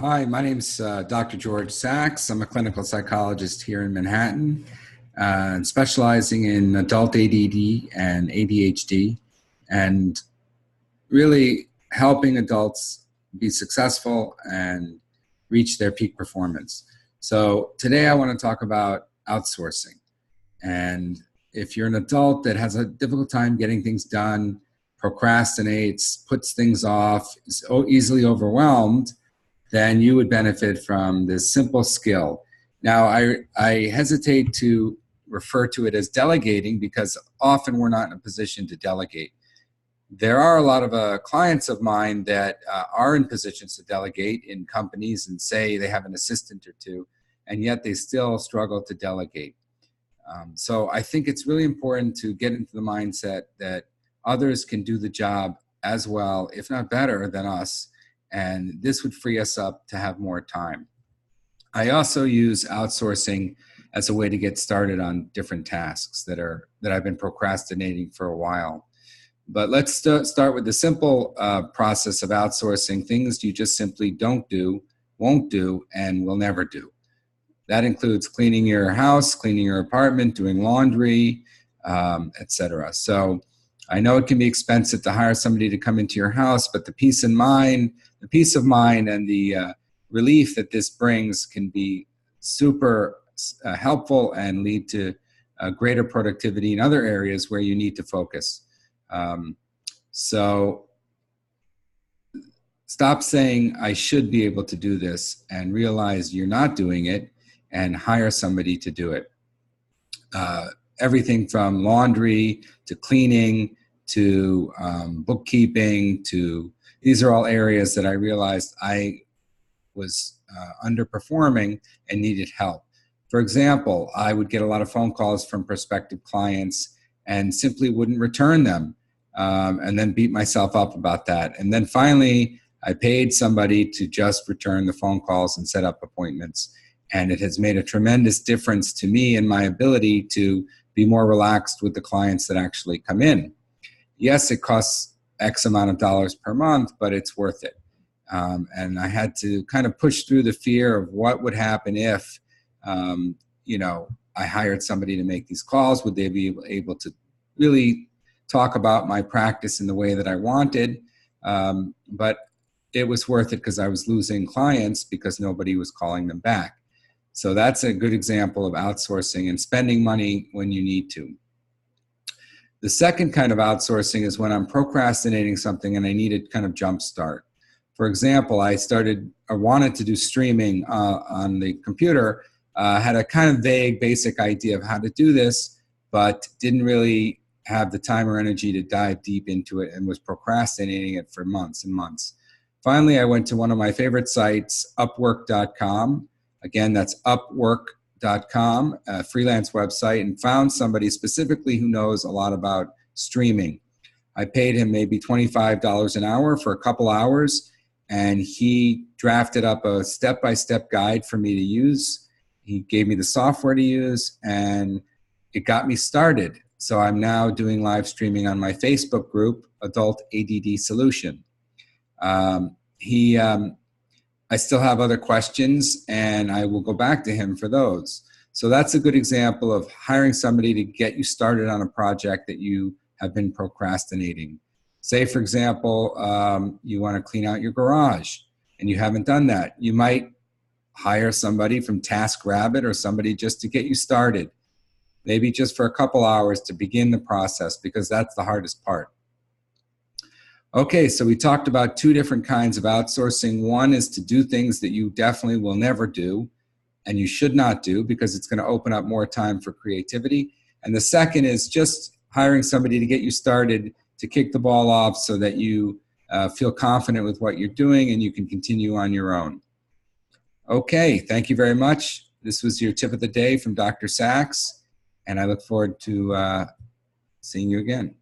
Hi, my name's Dr. George Sachs. I'm a clinical psychologist here in Manhattan, specializing in adult ADD and ADHD, and really helping adults be successful and reach their peak performance. So today I want to talk about outsourcing. And if you're an adult that has a difficult time getting things done, procrastinates, puts things off, is easily overwhelmed, then you would benefit from this simple skill. Now, I hesitate to refer to it as delegating because often we're not in a position to delegate. There are a lot of clients of mine that are in positions to delegate in companies and say they have an assistant or two, and yet they still struggle to delegate. So I think it's really important to get into the mindset that others can do the job as well, if not better than us, and this would free us up to have more time. I also use outsourcing as a way to get started on different tasks that I've been procrastinating for a while. But let's start with the simple process of outsourcing things you just simply don't do, won't do, and will never do. That includes cleaning your house, cleaning your apartment, doing laundry, etc. So I know it can be expensive to hire somebody to come into your house, but the peace of mind and the relief that this brings can be super helpful and lead to greater productivity in other areas where you need to focus. So stop saying, I should be able to do this, and realize you're not doing it, and hire somebody to do it. Everything from laundry to cleaning to bookkeeping these are all areas that I realized I was underperforming and needed help. For example, I would get a lot of phone calls from prospective clients and simply wouldn't return them, and then beat myself up about that. And then finally, I paid somebody to just return the phone calls and set up appointments. And it has made a tremendous difference to me in my ability to be more relaxed with the clients that actually come in. Yes, it costs X amount of dollars per month, but it's worth it. And I had to kind of push through the fear of what would happen if, I hired somebody to make these calls. Would they be able to really talk about my practice in the way that I wanted? But it was worth it because I was losing clients because nobody was calling them back. So that's a good example of outsourcing and spending money when you need to. The second kind of outsourcing is when I'm procrastinating something and I need a kind of jump start. For example, I wanted to do streaming on the computer, had a kind of vague basic idea of how to do this, but didn't really have the time or energy to dive deep into it and was procrastinating it for months and months. Finally, I went to one of my favorite sites, Upwork.com. Again, that's Upwork.com, a freelance website, and found somebody specifically who knows a lot about streaming. I paid him maybe $25 an hour for a couple hours, and he drafted up a step-by-step guide for me to use. He gave me the software to use, and it got me started. So I'm now doing live streaming on my Facebook group, Adult ADD Solution. I still have other questions, and I will go back to him for those. So that's a good example of hiring somebody to get you started on a project that you have been procrastinating. Say, for example, you want to clean out your garage, and you haven't done that. You might hire somebody from TaskRabbit or somebody just to get you started, maybe just for a couple hours to begin the process, because that's the hardest part. Okay, so we talked about two different kinds of outsourcing. One is to do things that you definitely will never do and you should not do because it's going to open up more time for creativity. And the second is just hiring somebody to get you started, to kick the ball off so that you feel confident with what you're doing and you can continue on your own. Okay, thank you very much. This was your tip of the day from Dr. Sachs, and I look forward to seeing you again.